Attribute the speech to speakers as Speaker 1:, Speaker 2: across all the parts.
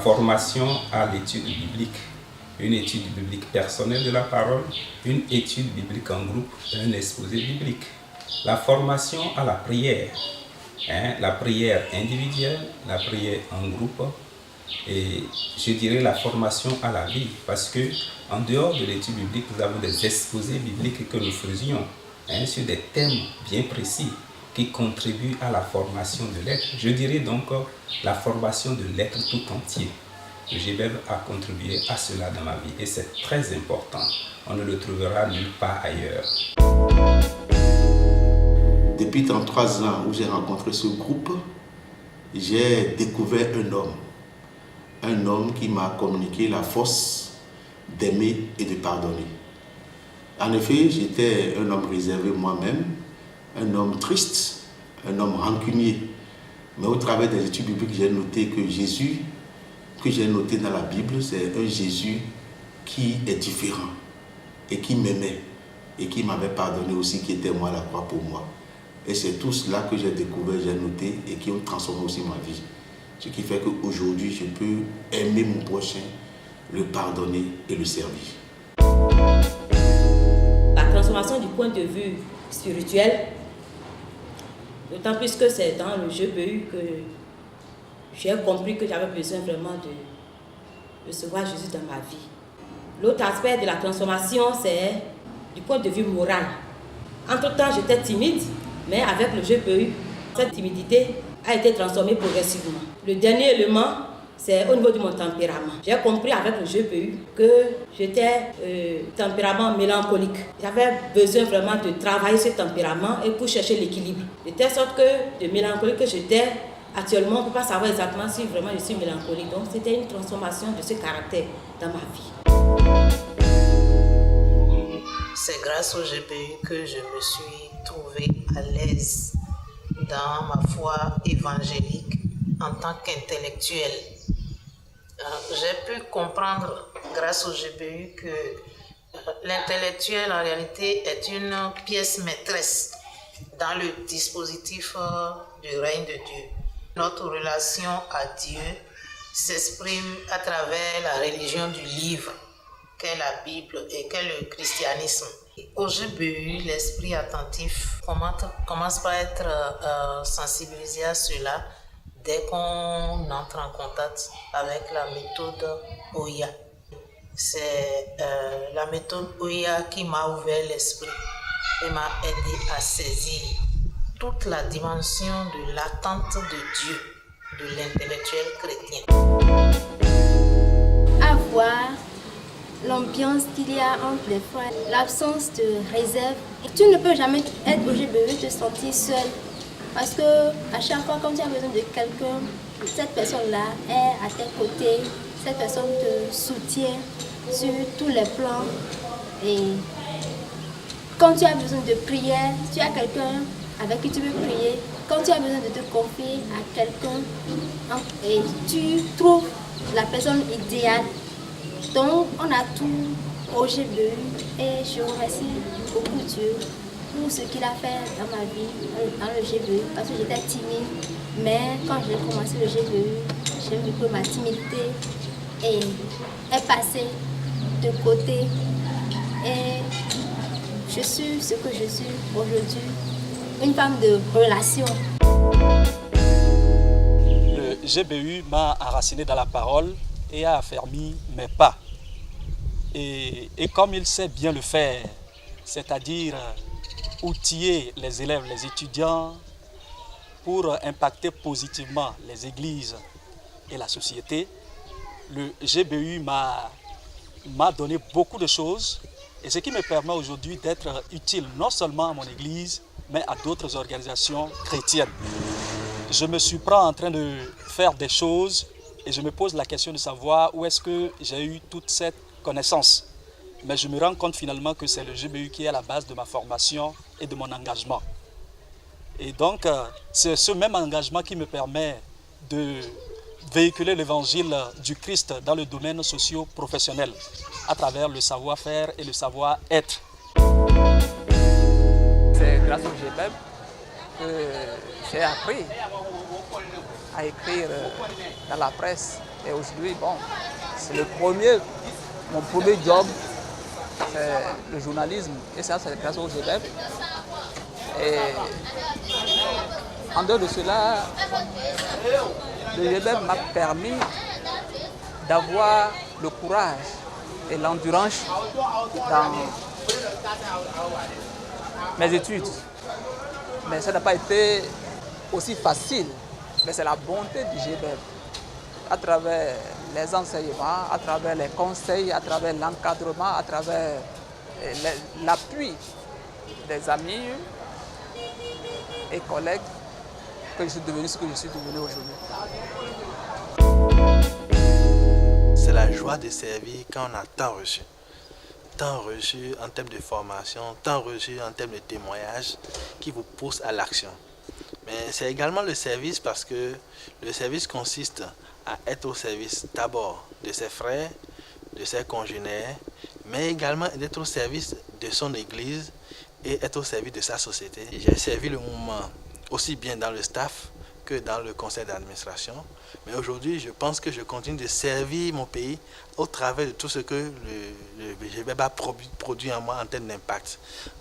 Speaker 1: formation à l'étude biblique, une étude biblique personnelle de la parole, une étude biblique en groupe, un exposé biblique. La formation à la prière, la prière individuelle, la prière en groupe, et je dirais la formation à la vie, parce que en dehors de l'étude biblique, nous avons des exposés bibliques que nous faisions sur des thèmes bien précis qui contribuent à la formation de l'être. Je dirais donc la formation de l'être tout entier. Le GBEV a contribué à cela dans ma vie et c'est très important. On ne le trouvera nulle part ailleurs.
Speaker 2: Depuis 33 ans où j'ai rencontré ce groupe, j'ai découvert un homme qui m'a communiqué la force d'aimer et de pardonner. En effet, j'étais un homme réservé moi-même, un homme triste, un homme rancunier. Mais au travers des études bibliques, j'ai noté que Jésus, que j'ai noté dans la Bible, c'est un Jésus qui est différent et qui m'aimait et qui m'avait pardonné aussi, qui était moi à la croix pour moi. Et c'est tout cela que j'ai découvert, j'ai noté et qui ont transformé aussi ma vie. Ce qui fait qu'aujourd'hui, je peux aimer mon prochain, le pardonner et le servir.
Speaker 3: La transformation du point de vue spirituel, d'autant plus que c'est dans le GBU que j'ai compris que j'avais besoin vraiment de recevoir Jésus dans ma vie. L'autre aspect de la transformation, c'est du point de vue moral. Entre-temps, j'étais timide, mais avec le GBU, cette timidité a été transformée progressivement. Le dernier élément, c'est au niveau de mon tempérament. J'ai compris avec le GBU que j'étais tempérament mélancolique. J'avais besoin vraiment de travailler ce tempérament et pour chercher l'équilibre. De telle sorte que de mélancolique que j'étais, actuellement, on ne peut pas savoir exactement si vraiment je suis mélancolique. Donc c'était une transformation de ce caractère dans ma vie.
Speaker 4: C'est grâce au GBU que je me suis trouvée à l'aise dans ma foi évangélique en tant qu'intellectuel. J'ai pu comprendre grâce au GBU que l'intellectuel en réalité est une pièce maîtresse dans le dispositif du règne de Dieu. Notre relation à Dieu s'exprime à travers la religion du livre qu'est la Bible et qu'est le christianisme. Au GBU, l'esprit attentif commence par être sensibilisé à cela dès qu'on entre en contact avec la méthode OIA. C'est la méthode OIA qui m'a ouvert l'esprit et m'a aidé à saisir toute la dimension de l'attente de Dieu, de l'intellectuel chrétien.
Speaker 5: À voir l'ambiance qu'il y a entre les frères, l'absence de réserve. Tu ne peux jamais être au GBU te sentir seul. Parce que à chaque fois, quand tu as besoin de quelqu'un, cette personne-là est à tes côtés. Cette personne te soutient sur tous les plans. Et quand tu as besoin de prière, tu as quelqu'un avec qui tu veux prier. Quand tu as besoin de te confier à quelqu'un, et tu trouves la personne idéale. Donc, on a tout au GBU et je remercie beaucoup Dieu pour ce qu'il a fait dans ma vie, dans le GBU, parce que j'étais timide. Mais quand j'ai commencé le GBU, j'ai vu que ma timidité est passée de côté et je suis ce que je suis aujourd'hui, une femme de relation.
Speaker 6: Le GBU m'a enraciné dans la parole et a affermi mes pas. Et comme il sait bien le faire, c'est-à-dire outiller les élèves, les étudiants pour impacter positivement les églises et la société, le GBU m'a donné beaucoup de choses et ce qui me permet aujourd'hui d'être utile non seulement à mon église, mais à d'autres organisations chrétiennes. Je me surprends en train de faire des choses et je me pose la question de savoir où est-ce que j'ai eu toute cette connaissance. Mais je me rends compte finalement que c'est le GBU qui est à la base de ma formation et de mon engagement. Et donc, c'est ce même engagement qui me permet de véhiculer l'évangile du Christ dans le domaine socio-professionnel, à travers le savoir-faire et le savoir-être.
Speaker 7: C'est grâce au GBEV que j'ai appris à écrire dans la presse Et aujourd'hui, bon, c'est mon premier job, c'est le journalisme. Et ça, c'est grâce au GBEF. Et en dehors de cela, le GBEF m'a permis d'avoir le courage et l'endurance dans mes études. Mais ça n'a pas été aussi facile. Mais c'est la bonté du GBEF. À travers les enseignements, à travers les conseils, à travers l'encadrement, à travers l'appui des amis et collègues, que je suis devenu ce que je suis devenu aujourd'hui.
Speaker 8: C'est la joie de servir quand on a tant reçu. Tant reçu en termes de formation, tant reçu en termes de témoignage qui vous pousse à l'action. Mais c'est également le service parce que le service consiste à être au service d'abord de ses frères, de ses congénères, mais également d'être au service de son église et être au service de sa société. J'ai servi le mouvement aussi bien dans le staff que dans le conseil d'administration. Mais aujourd'hui, je pense que je continue de servir mon pays au travers de tout ce que le GBEF a produit en moi en termes d'impact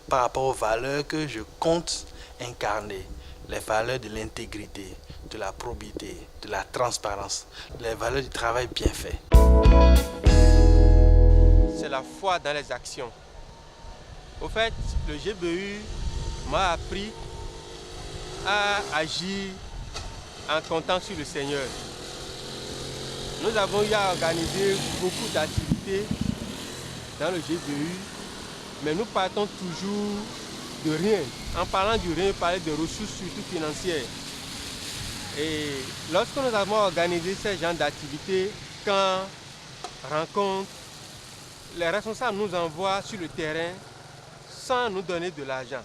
Speaker 8: par rapport aux valeurs que je compte incarner. Les valeurs de l'intégrité, de la probité, de la transparence, les valeurs du travail bien fait.
Speaker 9: C'est la foi dans les actions. Au fait, le GBEU m'a appris à agir en comptant sur le Seigneur. Nous avons eu à organiser beaucoup d'activités dans le GBEU, mais nous partons toujours de rien. En parlant du rien, on parlait de ressources surtout financières. Et lorsque nous avons organisé ces genres d'activités, camps, rencontres, les responsables nous envoient sur le terrain sans nous donner de l'argent.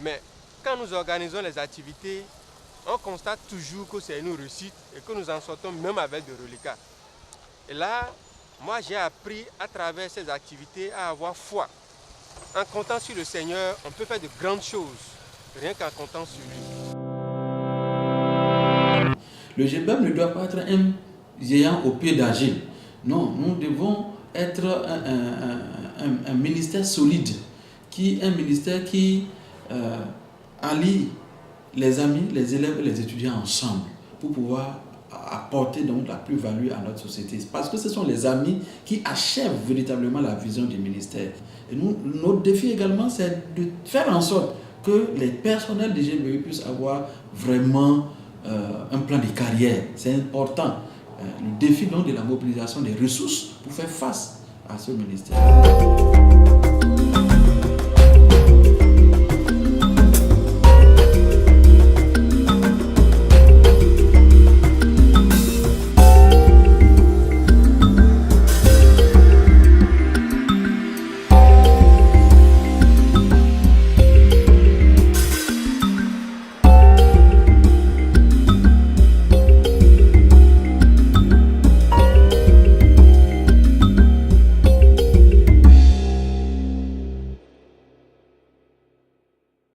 Speaker 9: Mais quand nous organisons les activités, on constate toujours que c'est une réussite et que nous en sortons même avec des reliquats. Et là, moi j'ai appris à travers ces activités à avoir foi. En comptant sur le Seigneur, on peut faire de grandes choses, rien qu'en comptant sur lui.
Speaker 10: Le GBEF ne doit pas être un géant au pied d'argile. Non, nous devons être un ministère solide, un ministère qui allie les amis, les élèves et les étudiants ensemble pour pouvoir apporter donc la plus-value à notre société. Parce que ce sont les amis qui achèvent véritablement la vision du ministère. Et notre défi également, c'est de faire en sorte que les personnels du GBEU puissent avoir vraiment un plan de carrière. C'est important. Le défi donc de la mobilisation des ressources pour faire face à ce ministère.